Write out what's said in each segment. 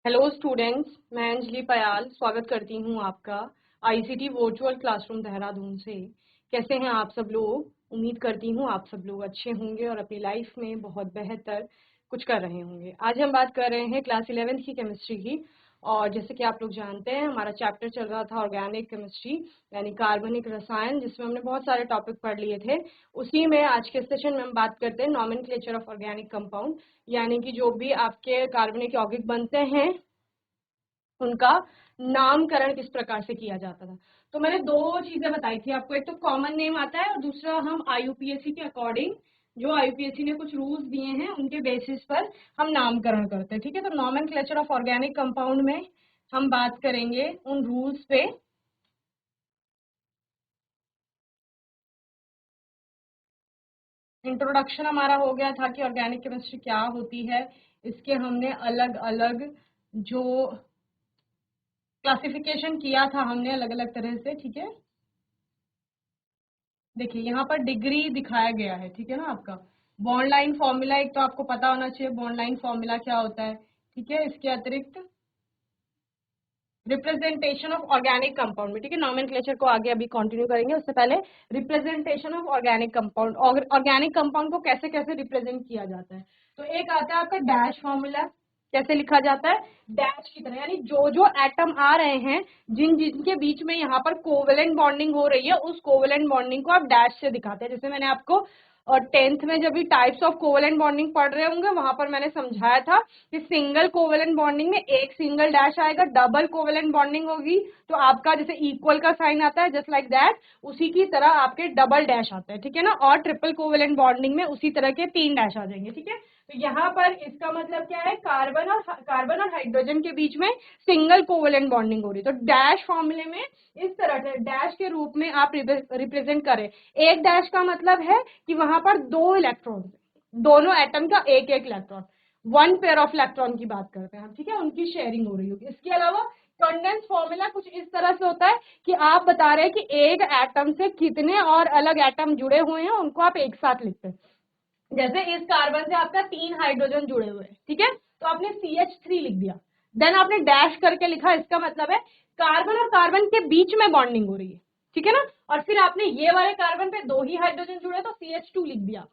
Hello students, मैं अंजलि पयाल स्वागत करती हूँ आपका आईसीटी वर्चुअल क्लासरूम देहरादून से। कैसे हैं आप सब लोग? उम्मीद करती हूँ आप सब लोग अच्छे होंगे और अपनी लाइफ में बहुत बेहतर कुछ कर रहे होंगे। आज हम बात कर रहे हैं क्लास 11th की केमिस्ट्री की। और जैसे कि आप लोग जानते हैं, हमारा चैप्टर चल रहा था ऑर्गेनिक केमिस्ट्री यानी कार्बनिक रसायन, जिसमें हमने बहुत सारे टॉपिक पढ़ लिए थे। उसी में आज के सेशन में हम बात करते हैं नॉमेनक्लेचर ऑफ ऑर्गेनिक कंपाउंड, यानी कि जो भी आपके कार्बनिक यौगिक बनते हैं उनका नामकरण किस प्रकार से किया जाता था। तो मैंने दो चीजें बताई थी आपको, एक तो कॉमन नेम आता है और दूसरा हम आईयूपीएसी के अकॉर्डिंग, जो आईयूपीएसी ने कुछ रूल्स दिए हैं उनके बेसिस पर हम नामकरण करते हैं। ठीक है, तो नॉमेनक्लेचर ऑफ ऑर्गेनिक कंपाउंड में हम बात करेंगे उन रूल्स पे। इंट्रोडक्शन हमारा हो गया था कि ऑर्गेनिक केमिस्ट्री क्या होती है, इसके हमने अलग अलग जो क्लासिफिकेशन किया था हमने अलग अलग तरह से। ठीक है, देखिए यहाँ पर डिग्री दिखाया गया है। ठीक है ना, आपका बॉन्ड लाइन फॉर्मूला एक तो आपको पता होना चाहिए, बॉन्ड लाइन फॉर्मूला क्या होता है। ठीक है, इसके अतिरिक्त रिप्रेजेंटेशन ऑफ ऑर्गेनिक कंपाउंड में, ठीक है, नॉमेनक्लेचर को आगे अभी कंटिन्यू करेंगे, उससे पहले representation of organic compound, organic compound को कैसे कैसे रिप्रेजेंट किया जाता है। तो एक आता है आपका डैश फॉर्मूला, कैसे लिखा जाता है डैश की तरह, यानी जो जो एटम आ रहे हैं जिन जिनके बीच में यहाँ पर कोवेलेंट बॉन्डिंग हो रही है, उस कोवेलेंट बॉन्डिंग को आप डैश से दिखाते हैं। जैसे मैंने आपको और 10th में जब भी टाइप्स ऑफ कोवेलेंट बॉन्डिंग पढ़ रहे होंगे वहां पर मैंने समझाया था कि सिंगल कोवेलेंट बॉन्डिंग में एक सिंगल डैश आएगा, डबल कोवेलेंट बॉन्डिंग होगी तो आपका जैसे इक्वल का साइन आता है जस्ट लाइक दैट, उसी की तरह आपके डबल डैश आता है। ठीक है ना, और ट्रिपल कोवेलेंट बॉन्डिंग में उसी तरह के 3 डैश आ जाएंगे। ठीक है, तो यहाँ पर इसका मतलब क्या है, कार्बन और हाइड्रोजन के बीच में सिंगल कोवेलेंट बॉन्डिंग हो रही है। तो डैश फॉर्मूले में इस तरह से डैश के रूप में आप रिप्रेजेंट करें। एक डैश का मतलब है कि वहां पर 2 इलेक्ट्रॉन, दोनों एटम का एक एक इलेक्ट्रॉन, 1 पेयर ऑफ इलेक्ट्रॉन की बात करते हैं हम। ठीक है, उनकी शेयरिंग हो रही होगी। इसके अलावा कंडेंस फॉर्मूला कुछ इस तरह से होता है कि आप बता रहे हैं कि एक एटम से कितने और अलग एटम जुड़े हुए हैं, उनको आप एक साथ लिखते हैं। जैसे इस कार्बन से आपका 3 हाइड्रोजन जुड़े हुए हैं, ठीक है, तो आपने CH3 लिख दिया, देन आपने डैश करके लिखा, इसका मतलब है कार्बन और कार्बन के बीच में बॉन्डिंग हो रही है। ठीक है ना, और फिर आपने ये वाले कार्बन पे 2 ही हाइड्रोजन जुड़े तो CH2 लिख दिया।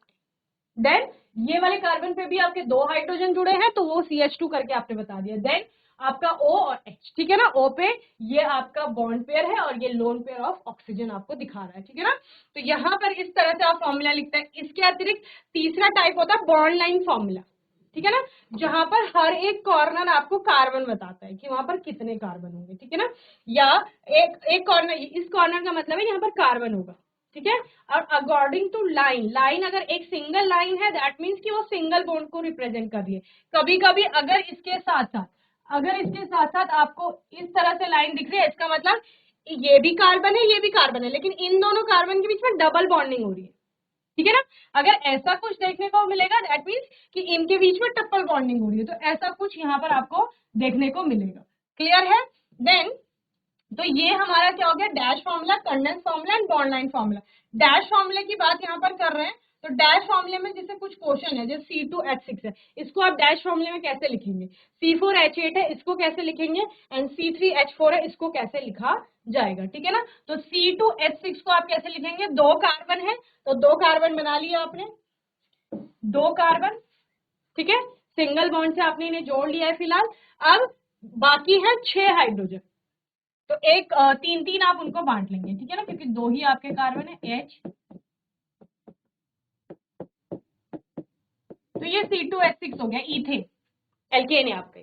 देन ये वाले कार्बन पे भी आपके 2 हाइड्रोजन जुड़े हैं तो वो CH2 करके आपने बता दिया। देन आपका O और H, ठीक है ना, O पे ये आपका बॉन्ड पेयर है और ये लोन पेयर ऑफ ऑक्सीजन आपको दिखा रहा है। ठीक है ना, तो यहाँ पर इस तरह से आप फॉर्मूला लिखते हैं। इसके अतिरिक्त तीसरा टाइप होता है बॉन्ड लाइन फॉर्मूला। ठीक है ना, जहां पर हर एक कॉर्नर आपको कार्बन बताता है कि वहां पर कितने कार्बन होंगे। ठीक है ना, या एक कॉर्नर, इस कॉर्नर का मतलब है यहाँ पर कार्बन होगा। ठीक है, और अकॉर्डिंग टू लाइन, लाइन अगर एक सिंगल लाइन है दैट मीन्स कि वो सिंगल बॉन्ड को रिप्रेजेंट कर रही है। कभी कभी अगर इसके साथ साथ आपको इस तरह से लाइन दिख रही है, इसका मतलब ये भी कार्बन है ये भी कार्बन है, लेकिन इन दोनों कार्बन के बीच में डबल बॉन्डिंग हो रही है। ठीक है ना, अगर ऐसा कुछ देखने को मिलेगा दैट मीन्स कि इनके बीच में ट्रिपल बॉन्डिंग हो रही है, तो ऐसा कुछ यहाँ पर आपको देखने को मिलेगा। क्लियर है? देन तो ये हमारा क्या हो गया, dash formula, condense formula and bond line formula. Dash फॉर्मूले की बात यहाँ पर कर रहे हैं, तो डैश फॉर्मूले में जैसे कुछ क्वेश्चन है, जैसे C2H6 है, इसको आप डैश फॉर्मूले में कैसे लिखेंगे, C4H8 है इसको कैसे लिखेंगे, एंड C3H4 है इसको कैसे लिखा जाएगा। ठीक है ना, तो C2H6 को आप कैसे लिखेंगे, 2 कार्बन है तो 2 कार्बन बना लिया आपने, 2 कार्बन। ठीक है, सिंगल बॉन्ड से आपने इन्हें जोड़ लिया है फिलहाल। अब बाकी है 6 हाइड्रोजन, तो एक 3-3 आप उनको बांट लेंगे। ठीक है ना, क्योंकि 2 ही आपके कार्बन है H, तो ये C2H6 हो गया, इथेन एल्केन है आपका।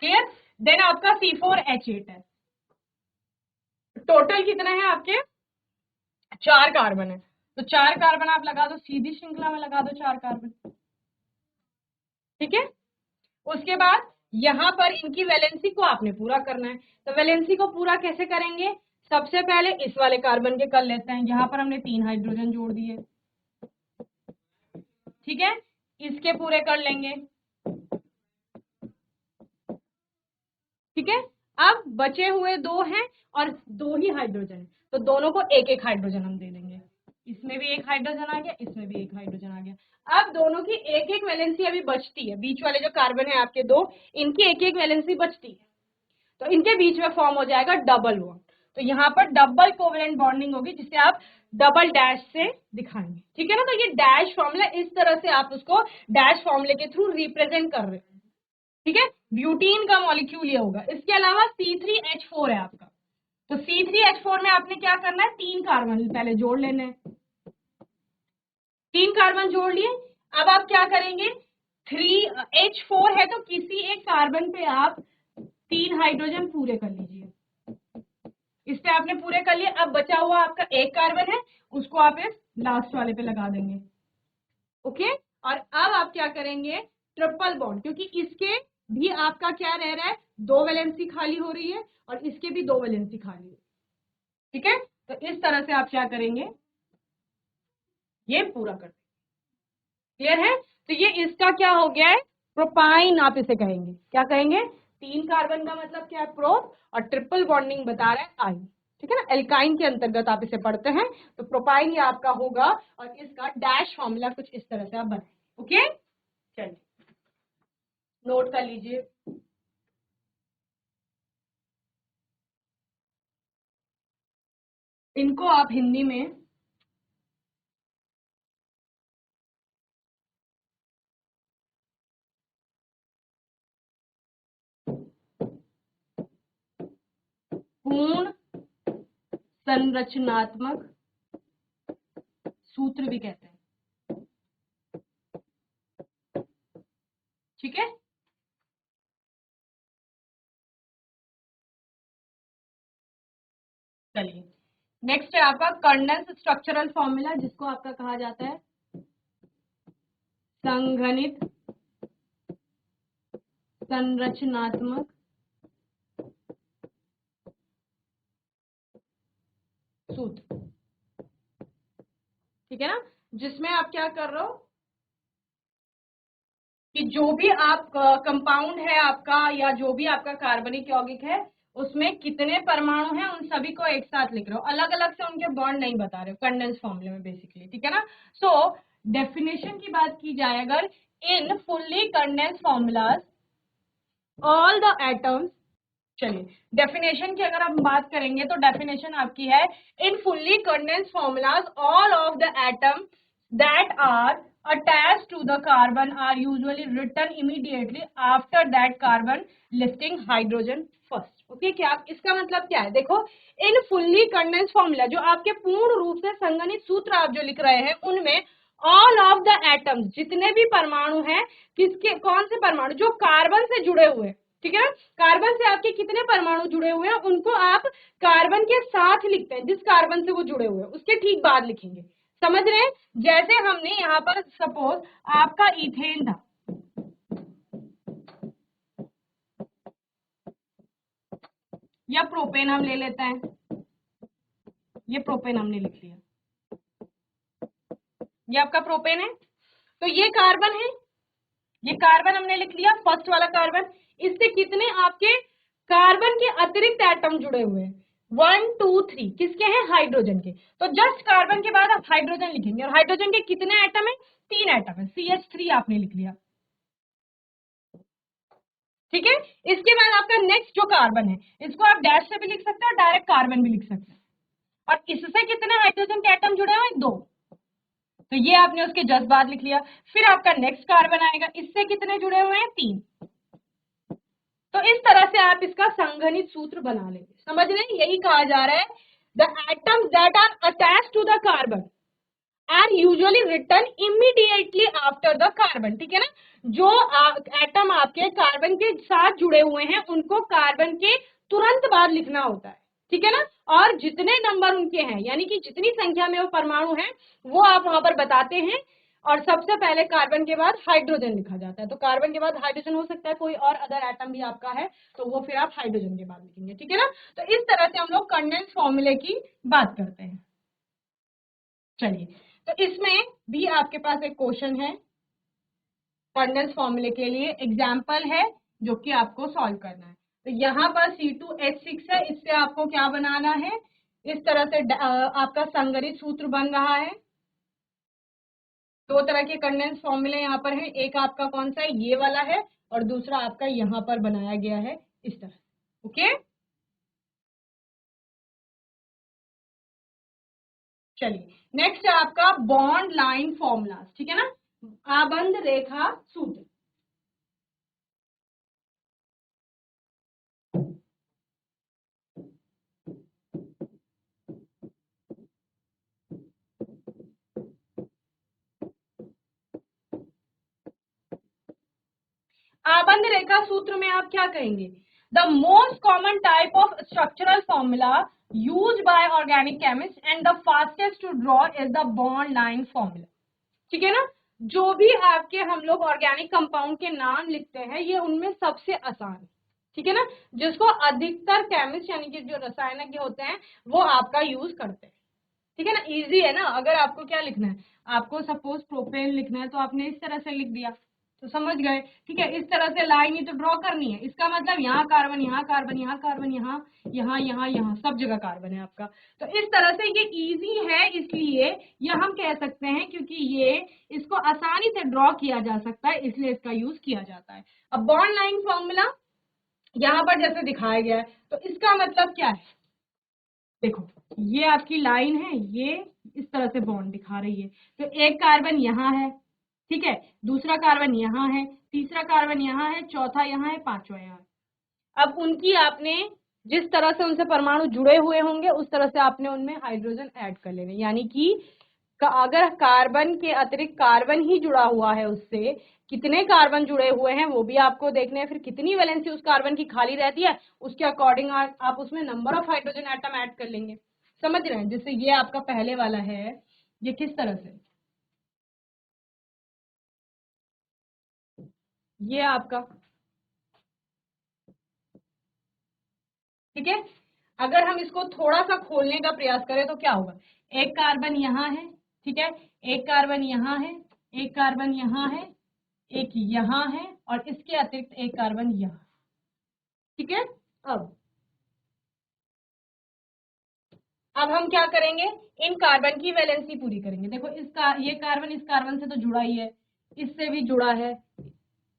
क्लियर? देन आपका C4H8 है, टोटल कितना है आपके 4 कार्बन है, तो 4 कार्बन आप लगा दो, सीधी श्रृंखला में लगा दो 4 कार्बन। ठीक है, उसके बाद यहां पर इनकी वैलेंसी को आपने पूरा करना है, तो वैलेंसी को पूरा कैसे करेंगे, सबसे पहले इस वाले कार्बन के कर लेते हैं, यहां पर हमने 3 हाइड्रोजन जोड़ दिए। ठीक है, इसके पूरे कर लेंगे। ठीक है, अब बचे हुए 2 हैं और 2 ही हाइड्रोजन है, तो दोनों को एक एक हाइड्रोजन हम दे देंगे, इसमें भी एक हाइड्रोजन आ गया, इसमें भी एक हाइड्रोजन आ गया। अब दोनों की एक एक वैलेंसी अभी बचती है, बीच वाले जो कार्बन है आपके दो, इनकी एक एक वैलेंसी बचती है, तो इनके बीच में फॉर्म हो जाएगा डबल बॉन्ड। तो यहाँ पर डबल कोवेलेंट बॉन्डिंग होगी, जिसे आप डबल डैश से दिखाएंगे, ठीक है ना। तो ये डैश फॉर्मूला, इस तरह से आप उसको डैश फॉर्मूले के थ्रू रिप्रेजेंट कर रहे हैं, ठीक है। ब्यूटीन का मॉलिक्यूल ये होगा। इसके अलावा C3H4 है आपका, तो C3H4 में आपने क्या करना है, 3 कार्बन पहले जोड़ लेने हैं। 3 कार्बन जोड़ लिए, अब आप क्या करेंगे, 3H4 है तो किसी एक कार्बन पे आप 3 हाइड्रोजन पूरे कर लीजिए। इस पे आपने पूरे कर लिए। अब बचा हुआ आपका एक कार्बन है, उसको आप इस लास्ट वाले पे लगा देंगे, ओके। और अब आप क्या करेंगे, ट्रिपल बॉन्ड, क्योंकि इसके भी आपका क्या रह रहा है, 2 वैलेंसी खाली हो रही है और इसके भी 2 वैलेंसी खाली है, ठीक है। तो इस तरह से आप क्या करेंगे, ये पूरा कर, क्लियर है। तो ये इसका क्या हो गया है, प्रोपाइन आप इसे कहेंगे, क्या कहेंगे, 3 कार्बन का मतलब क्या है, प्रो, और ट्रिपल बॉन्डिंग बता रहा है आई, ठीक है ना। एल्काइन के अंतर्गत आप इसे पढ़ते हैं, तो प्रोपाइन ये आपका होगा, और इसका डैश फॉर्मूला कुछ इस तरह से आप बनाए, ओके। चलिए नोट कर लीजिए। इनको आप हिंदी में पूर्ण संरचनात्मक सूत्र भी कहते हैं, ठीक है। चलिए नेक्स्ट है आपका कंडेंस स्ट्रक्चरल फॉर्मूला, जिसको आपका कहा जाता है संघनित संरचनात्मक सूत्र, ठीक है ना। जिसमें आप क्या कर रहे हो कि जो भी आप कंपाउंड है आपका, या जो भी आपका कार्बनिक यौगिक है, उसमें कितने परमाणु हैं उन सभी को एक साथ लिख रहे हो, अलग अलग से उनके बॉन्ड नहीं बता रहे हो कंडेंस फॉर्मूले में बेसिकली, ठीक है ना। सो डेफिनेशन की बात की जाए अगर, in fully condense formulas all the atoms, चलिए डेफिनेशन की अगर हम बात करेंगे तो डेफिनेशन आपकी है, in fully condense formulas all of the atom that are attached to the carbon are usually written immediately after that carbon listing hydrogen first, okay. क्या इसका मतलब क्या है, देखो इन फुल्ली कंडेंस फॉर्मूला, जो आपके पूर्ण रूप से संगणित सूत्र आप जो लिख रहे हैं, उनमें ऑल ऑफ द एटम्स, जितने भी परमाणु हैं, किसके, कौन से परमाणु, जो कार्बन से जुड़े हुए, ठीक है ना। कार्बन से आपके कितने परमाणु जुड़े हुए हैं, उनको आप कार्बन के साथ लिखते हैं, जिस कार्बन से वो जुड़े हुए हैं उसके ठीक बाद लिखेंगे, समझ रहे हैं। जैसे हमने यहाँ पर सपोज आपका इथेन था, या प्रोपेन हम ले लेते हैं, ये प्रोपेन हमने लिख लिया, ये आपका प्रोपेन है, तो ये कार्बन है, ये कार्बन हमने लिख लिया, फर्स्ट वाला कार्बन। इससे कितने आपके कार्बन के अतिरिक्त एटम जुड़े हुए हैं, 1 2 3, किसके हैं, हाइड्रोजन के। तो जस्ट कार्बन के बाद आप हाइड्रोजन लिखेंगे, और हाइड्रोजन के कितने एटम है, 3 एटम है, CH3 आपने लिख लिया, ठीक है। इसके बाद आपका नेक्स्ट जो कार्बन है, इसको आप डैश से भी लिख सकते हैं और डायरेक्ट कार्बन भी लिख सकते हैं, और इससे कितने हाइड्रोजन के एटम जुड़े हुए हैं, 2, तो ये आपने उसके जस्ट बाद लिख लिया। फिर आपका नेक्स्ट कार्बन आएगा, इससे कितने जुड़े हुए हैं, 3, तो इस तरह से आप इसका संघनित सूत्र बना लेंगे, समझ रहे हैं। यही कहा जा रहा है, the atoms that are attached to the carbon are usually written immediately after the carbon, ठीक है ना। जो एटम आपके कार्बन के साथ जुड़े हुए हैं, उनको कार्बन के तुरंत बाद लिखना होता है, ठीक है ना। और जितने नंबर उनके हैं, यानी कि जितनी संख्या में वो परमाणु हैं, वो आप वहां पर बताते हैं, और सबसे पहले कार्बन के बाद हाइड्रोजन लिखा जाता है। तो कार्बन के बाद हाइड्रोजन हो सकता है, कोई और अदर एटम भी आपका है, तो वो फिर आप हाइड्रोजन के बाद लिखेंगे, ठीक है ना। तो इस तरह से हम लोग कंडेंस फॉर्मूले की बात करते हैं। चलिए, तो इसमें भी आपके पास एक क्वेश्चन है कंडेंस फॉर्मूले के लिए, एग्जाम्पल है जो कि आपको सॉल्व करना है। तो यहाँ पर C2H6 है, इससे आपको क्या बनाना है, इस तरह से आपका संगरित सूत्र बन रहा है। दो तरह के कंडेंस फॉर्मूले यहाँ पर हैं, एक आपका कौन सा है, ये वाला है, और दूसरा आपका यहाँ पर बनाया गया है इस तरह। ओके, चलिए नेक्स्ट है आपका बॉन्ड लाइन फॉर्मूला, ठीक है ना, आबंध रेखा सूत्र। आबंध रेखा सूत्र में आप क्या कहेंगे, the most common type of structural formula use by organic chemist and the fastest to draw is the bond line formula. ठीक है ना, जो भी आपके हम लोग ऑर्गेनिक कंपाउंड के नाम लिखते हैं ये उनमें सबसे आसान, ठीक है ना, जिसको अधिकतर केमिस्ट यानी कि जो रसायनज्ञ होते हैं वो आपका यूज करते हैं। ठीक है ना, इजी है ना। अगर आपको क्या लिखना है, आपको सपोज प्रोपेन लिखना है तो आपने इस तरह से लिख दिया तो समझ गए। ठीक है, इस तरह से लाइन ही तो ड्रॉ करनी है, इसका मतलब यहाँ कार्बन, यहाँ कार्बन, यहाँ कार्बन, यहाँ यहाँ यहाँ यहाँ सब जगह कार्बन है आपका। तो इस तरह से ये इजी है, इसलिए ये हम कह सकते हैं क्योंकि ये इसको आसानी से ड्रॉ किया जा सकता है इसलिए इसका यूज किया जाता है। अब बॉन्ड लाइन फॉर्मूला यहाँ पर जैसे दिखाया गया है तो इसका मतलब क्या है, देखो ये आपकी लाइन है, ये इस तरह से बॉन्ड दिखा रही है, तो एक कार्बन यहाँ है, ठीक है, दूसरा कार्बन यहाँ है, तीसरा कार्बन यहाँ है, चौथा यहाँ है, पांचवा यहाँ है। अब उनकी आपने जिस तरह से उनसे परमाणु जुड़े हुए होंगे उस तरह से आपने उनमें हाइड्रोजन ऐड कर लेने, यानी कि अगर कार्बन के अतिरिक्त कार्बन ही जुड़ा हुआ है उससे कितने कार्बन जुड़े हुए हैं वो भी आपको देखने हैं, फिर कितनी वैलेंसी उस कार्बन की खाली रहती है उसके अकॉर्डिंग आप उसमें number of hydrogen atom add कर लेंगे। समझ रहे हैं, जैसे ये आपका पहले वाला है, ये किस तरह से, ये आपका, ठीक है, अगर हम इसको थोड़ा सा खोलने का प्रयास करें तो क्या होगा, एक कार्बन यहाँ है, ठीक है, एक कार्बन यहाँ है, एक कार्बन यहाँ है, एक यहाँ है, और इसके अतिरिक्त एक कार्बन यहाँ, ठीक है। अब हम क्या करेंगे, इन कार्बन की वैलेंसी पूरी करेंगे। देखो इसका ये कार्बन इस कार्बन से तो जुड़ा ही है, इससे भी जुड़ा है,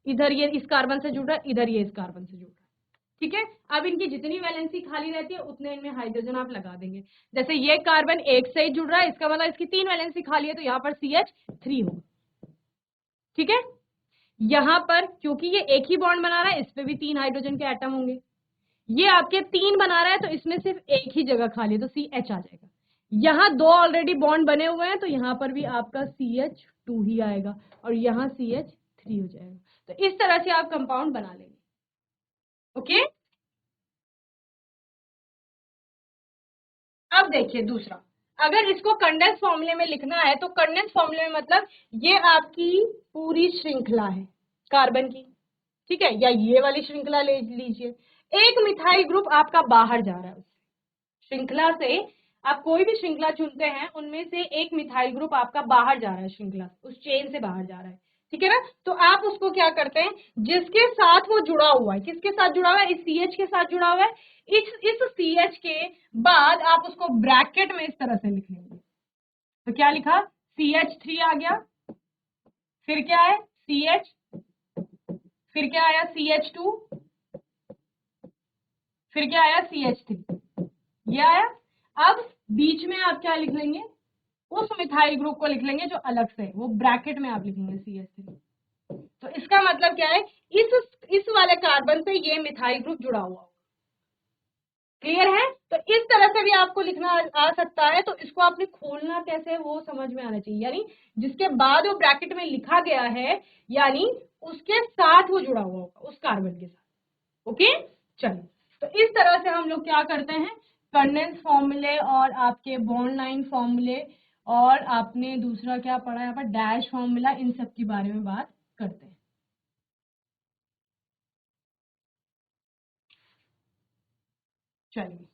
इधर ये इस कार्बन से जुड़ा है, इधर ये इस कार्बन से जुड़ा है, ठीक है। अब इनकी जितनी वैलेंसी खाली रहती है उतने इनमें हाइड्रोजन आप लगा देंगे। जैसे ये कार्बन एक से ही जुड़ रहा है, इसका मतलब इसकी 3 वैलेंसी खाली है तो यहाँ पर CH3 होगा, ठीक है। यहाँ पर क्योंकि ये एक ही बॉन्ड बना रहा है इस पे भी 3 हाइड्रोजन के एटम होंगे, ये आपके 3 बना रहा है तो इसमें सिर्फ एक ही जगह खाली है तो CH आ जाएगा। यहाँ 2 ऑलरेडी बॉन्ड बने हुए हैं तो यहाँ पर भी आपका CH2 ही आएगा और यहाँ CH3 हो जाएगा। तो इस तरह से आप कंपाउंड बना लेंगे। ओके, अब देखिए दूसरा, अगर इसको कंडेंस फॉर्मूले में लिखना है तो कंडेंस फॉर्मूले में मतलब ये आपकी पूरी श्रृंखला है कार्बन की, ठीक है, या ये वाली श्रृंखला ले लीजिए, एक मिथाइल ग्रुप आपका बाहर जा रहा है श्रृंखला से, आप कोई भी श्रृंखला चुनते हैं उनमें से एक मिथाइल ग्रुप आपका बाहर जा रहा है, श्रृंखला उस चेन से बाहर जा रहा है, ठीक है ना। तो आप उसको क्या करते हैं, जिसके साथ वो जुड़ा हुआ है, किसके साथ जुड़ा हुआ है, इस CH के साथ जुड़ा हुआ है, इस CH के बाद आप उसको ब्रैकेट में इस तरह से लिख लेंगे। तो क्या लिखा, CH3 आ गया, फिर क्या है CH, फिर क्या आया CH2, फिर क्या आया CH3, ये आया। अब बीच में आप क्या लिख लेंगे, उस मिथाइल ग्रुप को लिख लेंगे जो अलग से, वो ब्रैकेट में आप लिखेंगे CH3। तो इसका मतलब क्या है, इस वाले कार्बन से ये मिथाइल ग्रुप जुड़ा हुआ, क्लियर है। तो इस तरह से भी आपको लिखना आ सकता है, तो इसको आपने खोलना कैसे वो समझ में आना चाहिए, यानी जिसके बाद वो ब्रैकेट में लिखा गया है यानी उसके साथ वो जुड़ा हुआ होगा उस कार्बन के साथ। ओके, चलिए, तो इस तरह से हम लोग क्या करते हैं, कंडेंस फॉर्मूले और आपके बॉन्ड लाइन फॉर्मूले और आपने दूसरा क्या पढ़ा यहाँ पर डैश फॉर्मूला, इन सब के बारे में बात करते हैं। चलिए,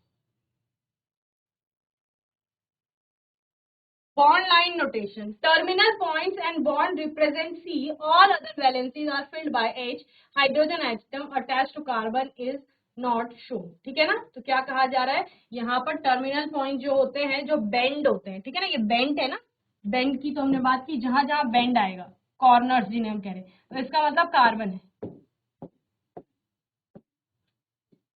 bond line notation, terminal points and bond represent C, all other valencies are filled by H, hydrogen atom attached to carbon is not show, ठीक है ना। तो क्या कहा जा रहा है यहाँ पर, टर्मिनल पॉइंट जो होते हैं, जो बेंड होते हैं, ठीक है ना, ये बेंड है ना, बेंड की तो हमने बात की, जहां जहां बेंड आएगा, कॉर्नर्स जिन्हें हम कह रहे हैं, तो इसका मतलब कार्बन है।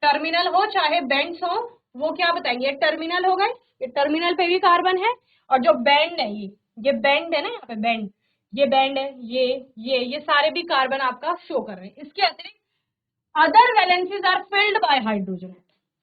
टर्मिनल हो चाहे बेंड्स हो, वो क्या बताएंगे, ये टर्मिनल हो गए, ये टर्मिनल पे भी कार्बन है, और जो बेंड है ये बेंड है ना, यहाँ पे बेंड, ये बेंड है, ये सारे भी कार्बन आपका शो कर रहे हैं। इसके अतिरिक्त other valencies are filled by hydrogen.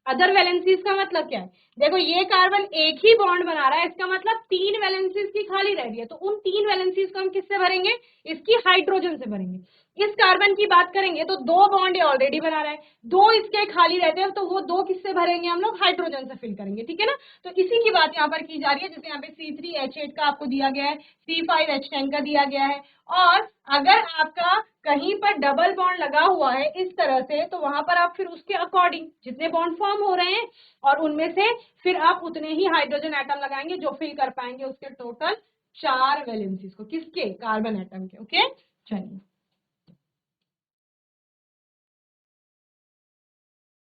Other valencies का मतलब क्या है, देखो ये कार्बन एक ही बॉन्ड बना रहा है, इसका मतलब 3 वैलेंसीज की खाली रह रही है, तो उन 3 वैलेंसीज को हम किससे भरेंगे, इसकी हाइड्रोजन से भरेंगे। इस कार्बन की बात करेंगे तो 2 बॉन्ड ये ऑलरेडी बना रहा है, 2 इसके खाली रहते हैं, तो वो 2 किससे भरेंगे हम लोग, हाइड्रोजन से फिल करेंगे, ठीक है ना। तो इसी की बात यहाँ पर की जा रही है, जैसे यहाँ पे C3H8 का आपको दिया गया है, C5H10 का दिया गया है, और अगर आपका कहीं पर डबल बॉन्ड लगा हुआ है इस तरह से, तो वहां पर आप फिर उसके अकॉर्डिंग जितने बॉन्ड फॉर्म हो रहे हैं, और उनमें से फिर आप उतने ही हाइड्रोजन एटम लगाएंगे जो फिल कर पाएंगे उसके टोटल 4 वैलेंसीज को, किसके, कार्बन एटम के। ओके, चलिए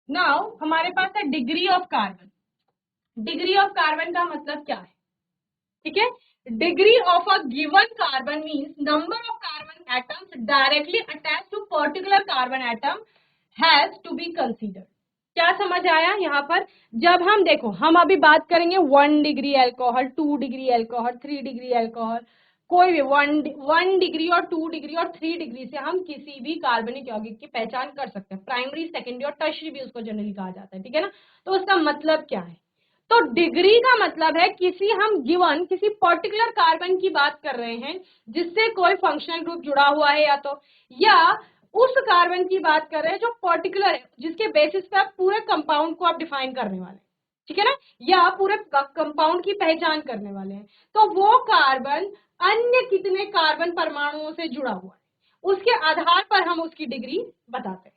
नाउ हमारे पास है degree of carbon. Degree of carbon का मतलब क्या है, ठीक है, degree of a given carbon means number of carbon atoms directly attach to particular carbon atom has to be considered. क्या समझ आया यहाँ पर, जब हम देखो, हम अभी बात करेंगे 1 degree alcohol, 2 degree alcohol, 3 degree alcohol, कोई भी 1 डिग्री और 2 डिग्री और 3 डिग्री से हम किसी भी कार्बनिक यौगिक की पहचान कर सकते हैं। प्राइमरी, सेकेंडरी और टर्शरी भी उसको जनरली कहा जाता है, ठीक है ना। तो उसका मतलब क्या है, तो डिग्री का मतलब है किसी हम गिवन किसी पर्टिकुलर कार्बन की बात कर रहे हैं जिससे कोई फंक्शनल ग्रुप जुड़ा हुआ है, या उस कार्बन की बात कर रहे हैं जो पर्टिकुलर है, जिसके बेसिस पे आप पूरे कंपाउंड को आप डिफाइन करने वाले हैं, ठीक है ना, या पूरे कंपाउंड की पहचान करने वाले हैं। तो वो कार्बन अन्य कितने कार्बन परमाणुओं से जुड़ा हुआ है, उसके आधार पर हम उसकी डिग्री बताते हैं,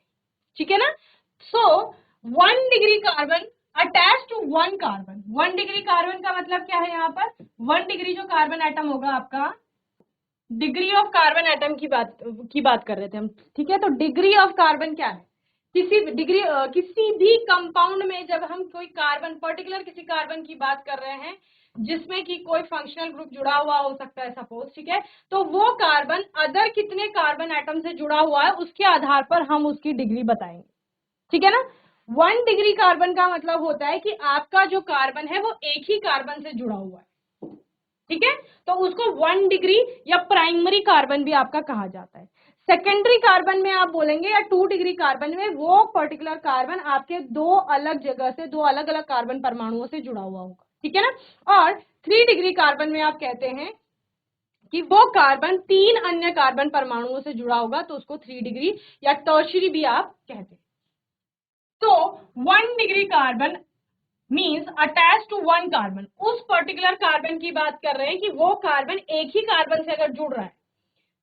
ठीक है ना। So 1 degree carbon attach to 1 carbon, 1 degree carbon का मतलब क्या है, यहाँ पर 1 डिग्री जो कार्बन एटम होगा आपका, डिग्री ऑफ कार्बन एटम की बात कर रहे थे हम, ठीक है। तो डिग्री ऑफ कार्बन क्या है, किसी डिग्री किसी भी कंपाउंड में जब हम कोई कार्बन, पर्टिकुलर किसी कार्बन की बात कर रहे हैं जिसमें कि कोई फंक्शनल ग्रुप जुड़ा हुआ हो सकता है सपोज, ठीक है, तो वो कार्बन अदर कितने कार्बन एटम से जुड़ा हुआ है उसके आधार पर हम उसकी डिग्री बताएंगे, ठीक है ना। 1 डिग्री कार्बन का मतलब होता है कि आपका जो कार्बन है वो एक ही कार्बन से जुड़ा हुआ है, ठीक है, तो उसको 1 डिग्री या प्राइमरी कार्बन भी आपका कहा जाता है। सेकेंडरी कार्बन में आप बोलेंगे, या 2 डिग्री कार्बन में वो पर्टिकुलर कार्बन आपके 2 अलग जगह से, 2 अलग अलग कार्बन परमाणुओं से जुड़ा हुआ होगा, ठीक है ना। और 3 डिग्री कार्बन में आप कहते हैं कि वो कार्बन 3 अन्य कार्बन परमाणुओं से जुड़ा होगा, तो उसको 3 डिग्री या टर्शियरी भी आप कहते हैं। तो 1 degree carbon means attach to 1 carbon, उस पर्टिकुलर कार्बन की बात कर रहे हैं कि वो कार्बन एक ही कार्बन से अगर जुड़ रहा है,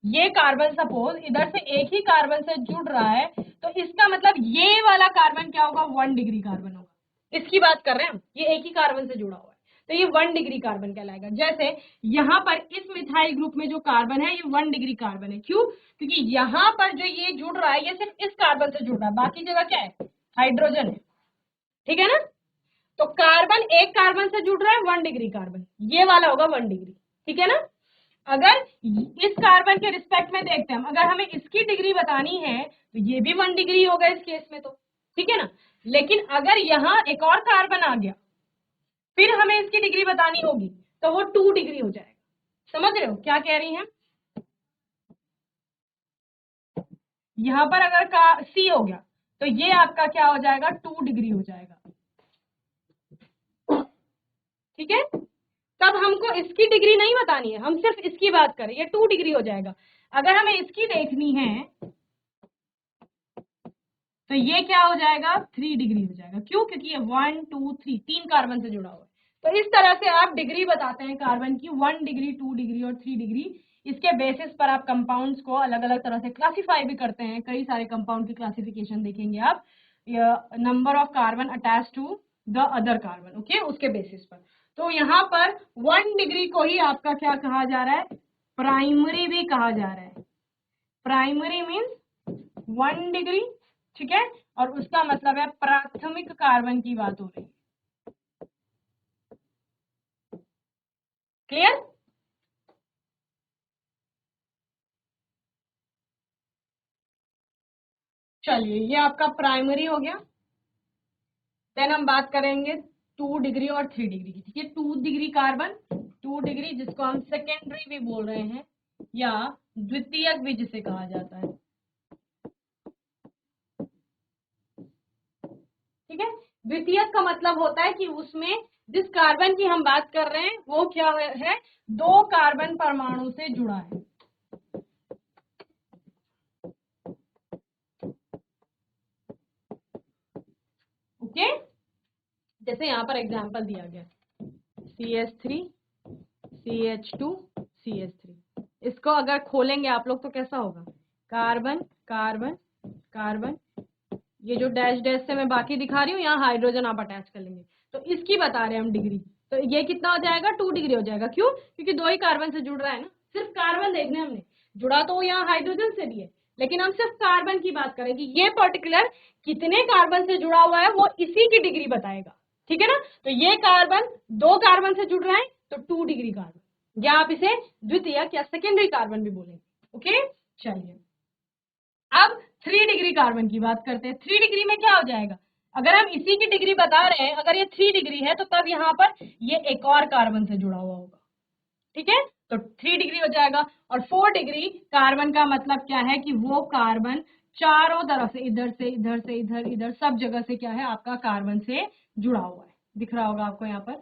ये कार्बन सपोज इधर से एक ही कार्बन से जुड़ रहा है, तो इसका मतलब ये वाला कार्बन क्या होगा, 1 डिग्री कार्बन होगा, इसकी बात कर रहे हैं हम, ये एक ही कार्बन से जुड़ा हुआ है, तो ये 1 डिग्री कार्बन कहलाएगा। जैसे यहाँ पर इस मिथाइल ग्रुप में जो कार्बन है ये 1 डिग्री कार्बन है, क्यों, क्योंकि यहाँ पर जो ये जुड़ रहा है ये सिर्फ इस कार्बन से जुड़ रहा है, बाकी जगह क्या है, हाइड्रोजन है, ठीक है ना। तो कार्बन एक कार्बन से जुड़ रहा है 1 डिग्री कार्बन, ये वाला होगा 1 डिग्री, ठीक है ना। अगर इस कार्बन के रिस्पेक्ट में देखते हैं, अगर हमें इसकी डिग्री बतानी है तो ये भी 1 डिग्री होगा इस केस में, तो ठीक है ना। लेकिन अगर यहाँ एक और कार्बन आ गया फिर हमें इसकी डिग्री बतानी होगी तो वो 2 डिग्री हो जाएगा। समझ रहे हो क्या कह रही हैं, यहाँ पर अगर का सी हो गया तो ये आपका क्या हो जाएगा, 2 डिग्री हो जाएगा, ठीक है। तब हमको इसकी डिग्री नहीं बतानी है, हम सिर्फ इसकी बात करें, ये 2 डिग्री हो जाएगा। अगर हमें इसकी देखनी है तो ये क्या हो जाएगा, 3 डिग्री हो जाएगा, क्यों, क्योंकि ये 1 2 3 3 कार्बन से जुड़ा हुआ है। तो इस तरह से आप डिग्री बताते हैं कार्बन की, 1 डिग्री, 2 डिग्री और 3 डिग्री। इसके बेसिस पर आप कंपाउंड्स को अलग अलग तरह से क्लासिफाई भी करते हैं, कई सारे कंपाउंड की क्लासिफिकेशन देखेंगे आप, number of carbon attach to the other carbon, okay, उसके बेसिस पर। तो यहाँ पर 1 डिग्री को ही आपका क्या कहा जा रहा है, प्राइमरी भी कहा जा रहा है। प्राइमरी मीन्स 1 डिग्री ठीक है, और उसका मतलब है प्राथमिक कार्बन की बात हो रही है। क्लियर? चलिए, ये आपका प्राइमरी हो गया। देन हम बात करेंगे 2 डिग्री और 3 डिग्री की। ठीक है, 2 डिग्री कार्बन, 2 डिग्री जिसको हम सेकेंडरी भी बोल रहे हैं या द्वितीयक भी जिसे कहा जाता है। ठीक है, द्वितीयक का मतलब होता है कि उसमें जिस कार्बन की हम बात कर रहे हैं वो क्या है, 2 कार्बन परमाणु से जुड़ा है। ओके, जैसे यहाँ पर एग्जांपल दिया गया CH3 CH2 CH3। इसको अगर खोलेंगे आप लोग तो कैसा होगा, कार्बन कार्बन कार्बन, ये जो डैश डैश से मैं बाकी दिखा रही हूँ यहाँ हाइड्रोजन आप अटैच कर लेंगे, तो इसकी बता रहे हैं हम डिग्री। तो ये कितना हो जाएगा, 2 डिग्री हो जाएगा। क्यों? क्योंकि 2 ही कार्बन से जुड़ रहा है ना, सिर्फ कार्बन देखने हमने, जुड़ा तो यहाँ हाइड्रोजन से भी है, लेकिन हम सिर्फ कार्बन की बात करें कि ये पर्टिकुलर कितने कार्बन से जुड़ा हुआ है वो इसी की डिग्री बताएगा। ठीक है ना, तो ये कार्बन 2 कार्बन से जुड़ रहा है तो 2 डिग्री कार्बन, या आप इसे द्वितीयक या सेकेंडरी कार्बन भी बोलेंगे। ओके, चलिए अब 3 डिग्री कार्बन की बात करते हैं। 3 डिग्री में क्या हो जाएगा, अगर हम इसी की डिग्री बता रहे हैं, अगर ये 3 डिग्री है तो तब यहाँ पर ये एक और कार्बन से जुड़ा हुआ होगा। ठीक है, तो 3 डिग्री हो जाएगा। और 4 डिग्री कार्बन का मतलब क्या है कि वो कार्बन चारों तरफ से, इधर से इधर से इधर इधर सब जगह से क्या है, आपका कार्बन से जुड़ा हुआ है। दिख रहा होगा आपको यहाँ पर।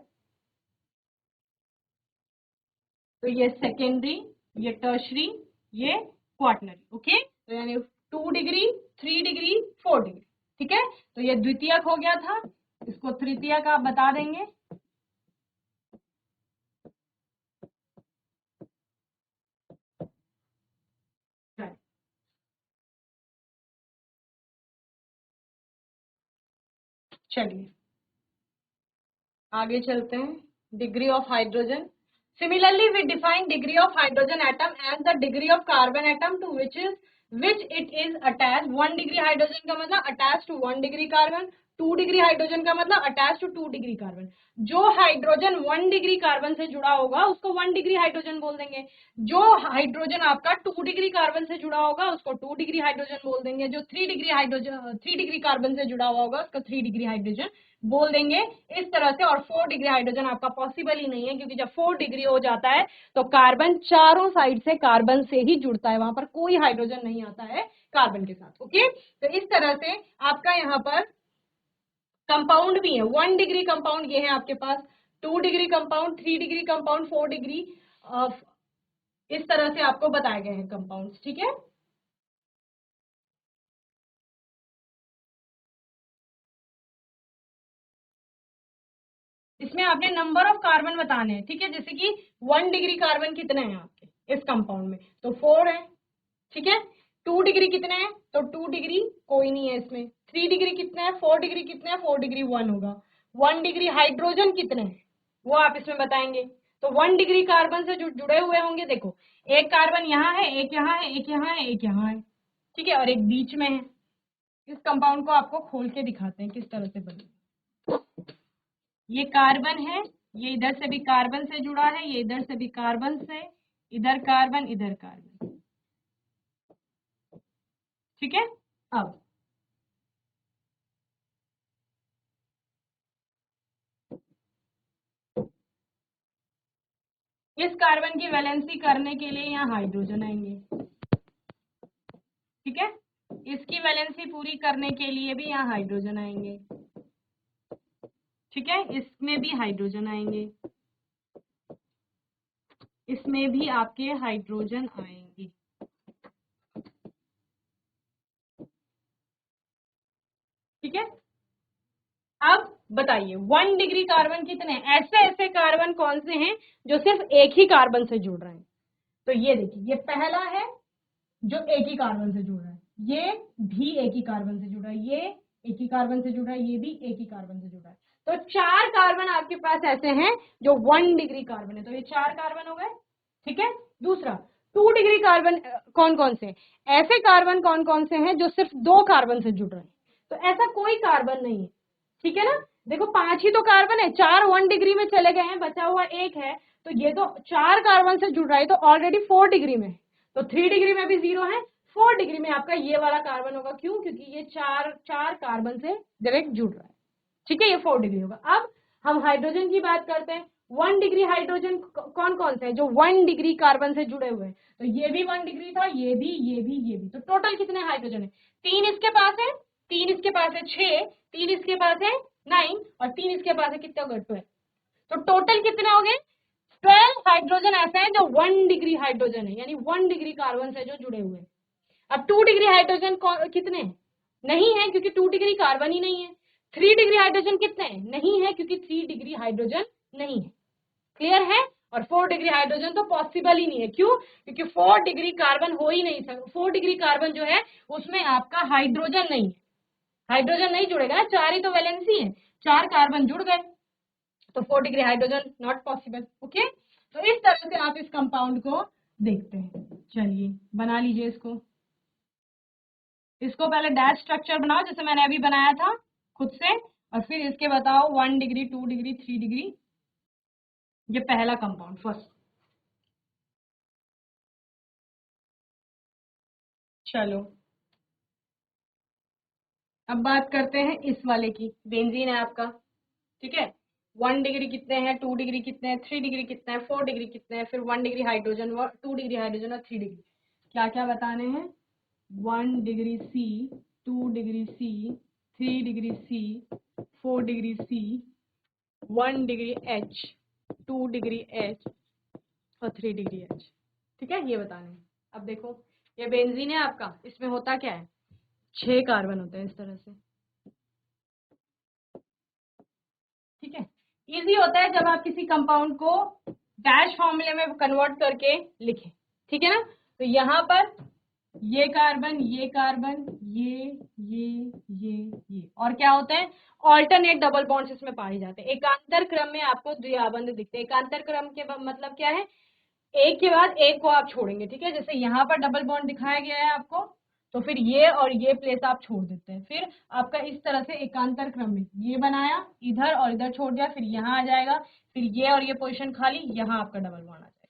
तो ये सेकेंडरी, ये टर्शरी, ये क्वार्टनरी। ओके, तो यानी 2 डिग्री 3 डिग्री 4 डिग्री। ठीक है, तो ये द्वितीयक हो गया था, इसको तृतीयक आप बता देंगे। चलिए आगे चलते हैं, degree of hydrogen. Similarly, we define degree of hydrogen atom as the degree of carbon atom to which it is attached. 1 degree hydrogen का मतलब attached to 1 degree carbon, 2 degree hydrogen का मतलब attached to 2 डिग्री कार्बन। जो hydrogen 1 degree carbon से जुड़ा होगा उसको 1 degree hydrogen बोल देंगे। जो हाइड्रोजन आपका 2 डिग्री कार्बन से जुड़ा होगा उसको 2 डिग्री हाइड्रोजन बोल देंगे। जो 3 डिग्री हाइड्रोजन 3 डिग्री कार्बन से जुड़ा हुआ होगा उसको 3 डिग्री हाइड्रोजन बोल देंगे, इस तरह से। और 4 डिग्री हाइड्रोजन आपका पॉसिबल ही नहीं है, क्योंकि जब 4 डिग्री हो जाता है तो कार्बन चारों साइड से कार्बन से ही जुड़ता है, वहां पर कोई हाइड्रोजन नहीं आता है कार्बन के साथ। ओके, तो इस तरह से आपका यहाँ पर कंपाउंड भी है। 1 डिग्री कंपाउंड ये है आपके पास, 2 degree compound, 3 degree compound, 4 degree, इस तरह से आपको बताए गए हैं कंपाउंड्स। ठीक है, इसमें आपने नंबर ऑफ कार्बन बताने हैं। ठीक है, जैसे कि 1 डिग्री कार्बन कितने हैं आपके इस कंपाउंड में, तो 4 है। ठीक है, 2 डिग्री कितने हैं, तो 2 डिग्री कोई नहीं है इसमें। 3 डिग्री कितने हैं, 4 डिग्री कितने हैं, 4 डिग्री 1 होगा। 1 डिग्री हाइड्रोजन कितने हैं वो आप इसमें बताएंगे। तो 1 डिग्री कार्बन से जुड़े हुए होंगे। देखो, एक कार्बन यहाँ है, एक यहाँ है, एक यहाँ है, एक यहाँ है। ठीक है, और एक बीच में है। इस कंपाउंड को आपको खोल के दिखाते हैं किस तरह से बने। ये कार्बन है, ये इधर से भी कार्बन से जुड़ा है, ये इधर से भी कार्बन से, इधर कार्बन इधर कार्बन। ठीक है, अब इस कार्बन की वैलेंसी करने के लिए यहाँ हाइड्रोजन आएंगे। ठीक है, इसकी वैलेंसी पूरी करने के लिए भी यहाँ हाइड्रोजन आएंगे। ठीक है, इसमें भी हाइड्रोजन आएंगे, इसमें भी आपके हाइड्रोजन आएंगे। ठीक है, अब बताइए 1 डिग्री कार्बन कितने हैं? ऐसे ऐसे कार्बन कौन से हैं जो सिर्फ एक ही कार्बन से जुड़ रहे हैं? तो ये देखिए, ये पहला है जो एक ही कार्बन से जुड़ रहा है, ये भी एक ही कार्बन से जुड़ रहा है, ये एक ही कार्बन से जुड़ रहा है, ये भी एक ही कार्बन से जुड़ रहा है। तो 4 कार्बन आपके पास ऐसे हैं जो 1 डिग्री कार्बन है, तो ये 4 कार्बन हो गए। ठीक है, दूसरा 2 डिग्री कार्बन कौन कौन से, ऐसे कार्बन कौन कौन से हैं जो सिर्फ 2 कार्बन से जुड़ रहे हैं, तो ऐसा कोई कार्बन नहीं है, ठीक है ना। देखो 5 ही तो कार्बन है, 4 1 डिग्री में चले गए हैं, बचा हुआ 1 है, तो ये तो 4 कार्बन से जुड़ रहा है, तो ऑलरेडी 4 डिग्री में, तो 3 डिग्री में भी 0 है, 4 डिग्री में आपका ये वाला कार्बन होगा, क्यों, क्योंकि ये चार कार्बन से डायरेक्ट जुड़ रहा है, ठीक है, ये 4 डिग्री होगा। अब हम हाइड्रोजन की बात करते हैं, 1 डिग्री हाइड्रोजन कौन कौन से है जो 1 डिग्री कार्बन से जुड़े हुए हैं, तो ये भी 1 डिग्री था, ये भी, ये भी, ये भी, तो टोटल कितने हाइड्रोजन है, 3 इसके पास है, 3 इसके पास है 6, 3 इसके पास है 9 और 3 इसके पास है कितना होगा 12, तो टोटल कितने हो गए 12 हाइड्रोजन ऐसे हैं जो 1 डिग्री हाइड्रोजन है, यानी 1 डिग्री कार्बन से जो जुड़े हुए हैं। अब 2 डिग्री हाइड्रोजन कितने हैं, नहीं है क्योंकि 2 डिग्री कार्बन ही नहीं है। 3 डिग्री हाइड्रोजन कितने हैं, नहीं है क्योंकि 3 डिग्री हाइड्रोजन नहीं है, क्लियर है। और 4 डिग्री हाइड्रोजन तो पॉसिबल ही नहीं है, क्यों, क्योंकि 4 डिग्री कार्बन हो ही नहीं सकता, 4 डिग्री कार्बन जो है उसमें आपका हाइड्रोजन नहीं है, हाइड्रोजन नहीं जुड़ेगा ना, 4 ही तो वैलेंसी है, 4 कार्बन जुड़ गए, तो 4 degree hydrogen not possible, okay. तो इस तरह से आप इस कंपाउंड को देखते हैं। चलिए बना लीजिए इसको पहले डैश स्ट्रक्चर बनाओ जैसे मैंने अभी बनाया था खुद से, और फिर इसके बताओ 1 डिग्री 2 डिग्री 3 डिग्री, ये पहला कंपाउंड फर्स्ट। चलो अब बात करते हैं इस वाले की, बेंजीन है आपका, ठीक है। 1 डिग्री कितने हैं, 2 डिग्री कितने हैं, 3 डिग्री कितने हैं, 4 डिग्री कितने हैं, फिर 1 डिग्री हाइड्रोजन, 2 डिग्री हाइड्रोजन और 3 डिग्री, क्या क्या बताने हैं, 1 degree C, 2 degree C, 3 degree C, 4 degree C, 1 degree H, 2 degree H और 3 डिग्री एच, ठीक है, ये बताने हैं। अब देखो ये बेंजीन है आपका, इसमें होता क्या है, 6 कार्बन होते हैं इस तरह से, ठीक है। इजी होता है जब आप किसी कंपाउंड को डैश फॉर्मूले में कन्वर्ट करके लिखें, ठीक है ना। तो यहाँ पर ये कार्बन, ये कार्बन, ये और क्या होते हैं, ऑल्टरनेट डबल बॉन्ड्स इसमें पाए जाते हैं, एकांतर क्रम में आपको द्विआबंध दिखते हैं। एकांतर क्रम के मतलब क्या है, एक के बाद एक को आप छोड़ेंगे, ठीक है, जैसे यहाँ पर डबल बॉन्ड दिखाया गया है आपको, तो फिर ये और ये प्लेस आप छोड़ देते हैं, फिर आपका इस तरह से एकांतर क्रम में ये बनाया इधर और इधर छोड़ दिया, फिर यहाँ आ जाएगा, फिर ये और ये पोजीशन खाली, यहाँ आपका डबल बॉन्ड आ जाएगा,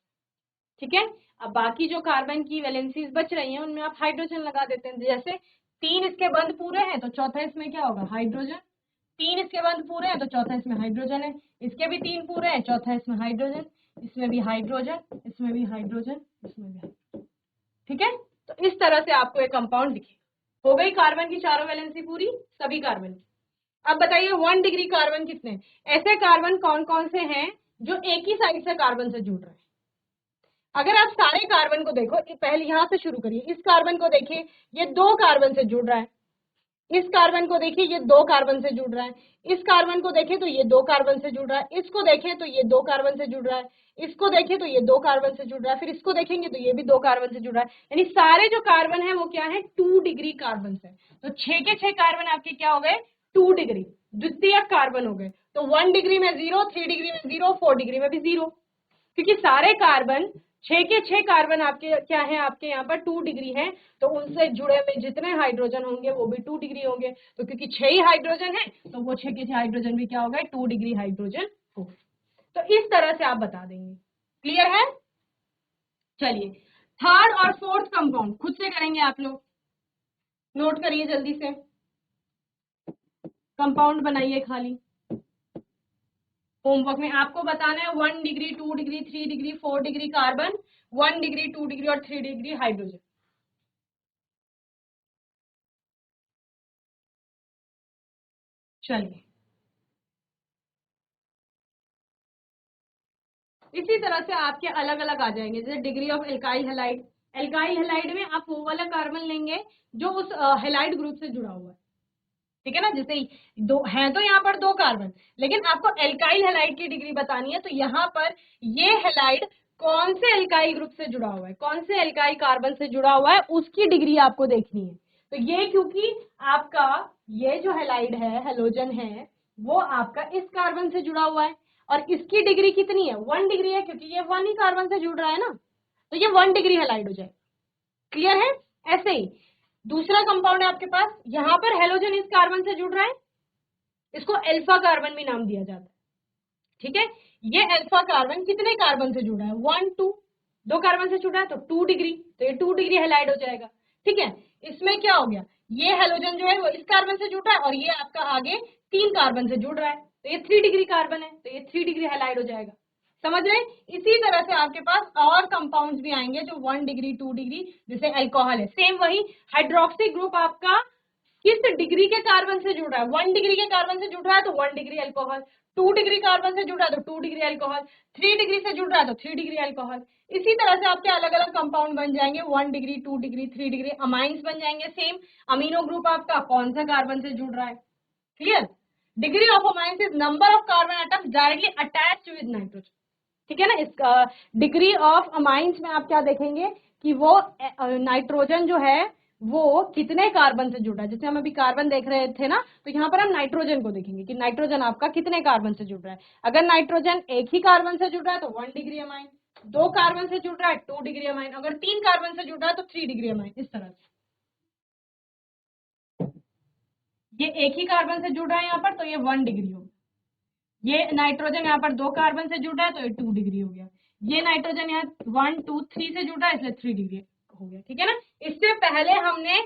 ठीक है। अब बाकी जो कार्बन की वैलेंसीज बच रही हैं उनमें आप हाइड्रोजन लगा देते हैं, जैसे 3 इसके बंद पूरे हैं तो चौथा इसमें क्या होगा, हाइड्रोजन, 3 इसके बंद पूरे हैं तो चौथा इसमें हाइड्रोजन है, इसके भी 3 पूरे हैं, चौथा इसमें हाइड्रोजन, इसमें भी हाइड्रोजन, इसमें भी हाइड्रोजन, इसमें भी हाइड्रोजन, ठीक है। तो इस तरह से आपको एक कंपाउंड दिखेगा। हो गई कार्बन की चारों वैलेंसी पूरी सभी कार्बन की। अब बताइए 1 डिग्री कार्बन कितने, ऐसे कार्बन कौन कौन से हैं जो एक ही साइड से कार्बन से जुड़ रहे हैं। अगर आप सारे कार्बन को देखो, पहले यहां से शुरू करिए, इस कार्बन को देखिए ये 2 कार्बन से जुड़ रहा है, इस कार्बन को देखिए ये 2 कार्बन से जुड़ रहा है, इस कार्बन को देखें तो ये 2 कार्बन से जुड़ रहा है, इसको देखें तो ये 2 कार्बन से जुड़ रहा है, इसको देखें तो ये 2 कार्बन से जुड़ रहा है, फिर इसको देखेंगे तो ये भी 2 कार्बन से जुड़ रहा है, यानी सारे जो कार्बन है वो क्या है, 2 डिग्री कार्बन से। तो 6 के 6 कार्बन आपके क्या हो गए, 2 डिग्री द्वितीयक कार्बन हो गए। तो 1 डिग्री में 0, 3 डिग्री में 0, 4 डिग्री में भी 0, क्योंकि सारे कार्बन 6 के 6 कार्बन आपके क्या है, आपके यहाँ पर 2 डिग्री है, तो उनसे जुड़े में जितने हाइड्रोजन होंगे वो भी 2 डिग्री होंगे, तो क्योंकि 6 ही हाइड्रोजन है तो वो 6 के 6 हाइड्रोजन भी क्या हो गए, 2 डिग्री हाइड्रोजन हो गए। तो इस तरह से आप बता देंगे, क्लियर है। चलिए थर्ड और फोर्थ कंपाउंड खुद से करेंगे आप लोग, नोट करिए जल्दी से, कंपाउंड बनाइए खाली। होमवर्क में आपको बताना है 1 degree 2 degree 3 degree 4 degree carbon, 1 degree 2 degree और 3 डिग्री हाइड्रोजन। चलिए इसी तरह से आपके अलग अलग आ जाएंगे, जैसे degree of alkyl halide, alkyl halide में आप वो वाला कार्बन लेंगे जो उस हेलाइड ग्रुप से जुड़ा हुआ है, ठीक है ना। जैसे दो है तो यहाँ पर 2 कार्बन, लेकिन आपको एल्काइल हेलाइड की डिग्री बतानी है, तो यहाँ पर ये हेलाइड कौन से एल्काइल ग्रुप से जुड़ा हुआ है, कौन से एल्काइल कार्बन से जुड़ा हुआ है, उसकी डिग्री आपको देखनी है। तो ये क्योंकि आपका ये जो हेलाइड है, हेलोजन है, वो आपका इस कार्बन से जुड़ा हुआ है, और इसकी डिग्री कितनी है, 1 डिग्री है, क्योंकि ये 1 ही कार्बन से जुड़ रहा है ना, तो ये 1 डिग्री हेलाइड हो जाएगा। क्लियर है? ऐसे ही दूसरा कंपाउंड है आपके पास, यहां पर हेलोजन इस कार्बन से जुड़ रहा है, इसको अल्फा कार्बन भी नाम दिया जाता है। ठीक है, ये अल्फा कार्बन कितने कार्बन से जुड़ा है? 1 2, 2 कार्बन से जुड़ा है तो 2 डिग्री, तो ये 2 डिग्री हेलाइड हो जाएगा। ठीक है, इसमें क्या हो गया, ये हेलोजन जो है वो इस कार्बन से जुड़ा है और ये आपका आगे 3 कार्बन से जुड़ रहा है, तो ये 3 डिग्री कार्बन है, तो ये 3 डिग्री हेलाइड हो जाएगा। समझ रहे? इसी तरह से आपके पास और कंपाउंड्स भी आएंगे जो 1 डिग्री 2 डिग्री, जैसे अल्कोहल है, सेम वही हाइड्रोक्सी ग्रुप आपका किस डिग्री के कार्बन से जुड़ रहा है? 1 डिग्री के कार्बन से जुड़ रहा है तो 1 डिग्री अल्कोहल, 2 डिग्री कार्बन से जुड़ रहा है तो 2 डिग्री अल्कोहल, 3 डिग्री से जुड़ रहा है तो 3 डिग्री अल्कोहल। इसी तरह से आपके अलग अलग कंपाउंड बन जाएंगे, 1 डिग्री 2 डिग्री 3 डिग्री अमाइंस बन जाएंगे। सेम अमीनो ग्रुप आपका कौन सा कार्बन से जुड़ रहा है? Clear? Degree of amines is number of carbon atoms directly attached with nitrogen. ठीक है ना, इस डिग्री ऑफ अमाइंस में आप क्या देखेंगे कि वो नाइट्रोजन जो है वो कितने कार्बन से जुड़ रहा है। जैसे हम अभी कार्बन देख रहे थे ना, तो यहाँ पर हम नाइट्रोजन को देखेंगे कि नाइट्रोजन आपका कितने कार्बन से जुड़ रहा है। अगर नाइट्रोजन एक ही कार्बन से जुड़ रहा है तो 1 डिग्री अमाइन, 2 कार्बन से जुड़ रहा है 2 डिग्री अमाइन, अगर 3 कार्बन से जुड़ रहा है तो 3 डिग्री अमाइन। इस तरह से ये एक ही कार्बन से जुड़ रहा है यहाँ पर, तो ये 1 डिग्री होगा। ये नाइट्रोजन यहाँ पर 2 कार्बन से जुड़ रहा है तो ये 2 डिग्री हो गया। ये नाइट्रोजन यहाँ 1 2 3 से जुड़ रहा है इसलिए 3 डिग्री हो गया। ठीक है ना, इससे पहले हमने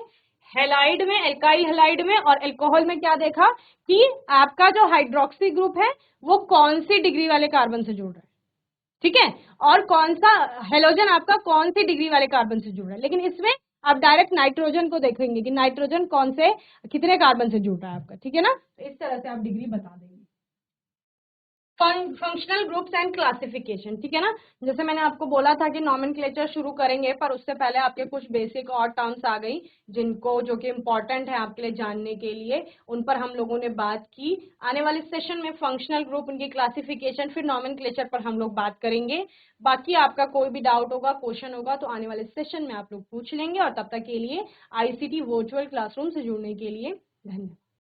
हेलाइड में, एल्काइल हेलाइड में और अल्कोहल में क्या देखा कि आपका जो हाइड्रोक्सी ग्रुप है वो कौन सी डिग्री वाले कार्बन से जुड़ रहा है। ठीक है, और कौन सा हेलोजन आपका कौन सी डिग्री वाले कार्बन से जुड़ रहा है। लेकिन इसमें आप डायरेक्ट नाइट्रोजन को देखेंगे कि नाइट्रोजन कौन से कितने कार्बन से जुड़ रहा है आपका। ठीक है ना, तो इस तरह से आप डिग्री बता देंगे। Functional groups and classification. ठीक है ना, जैसे मैंने आपको बोला था कि नॉमेनक्लेचर शुरू करेंगे, पर उससे पहले आपके कुछ बेसिक और टर्म्स आ गई जिनको, जो कि इम्पोर्टेंट है आपके लिए जानने के लिए, उन पर हम लोगों ने बात की। आने वाले सेशन में फंक्शनल ग्रुप, उनकी क्लासिफिकेशन, फिर नॉमेनक्लेचर पर हम लोग बात करेंगे। बाकी आपका कोई भी डाउट होगा, क्वेश्चन होगा तो आने वाले सेशन में आप लोग पूछ लेंगे। और तब तक के लिए ICT वर्चुअल क्लासरूम से जुड़ने के लिए धन्यवाद।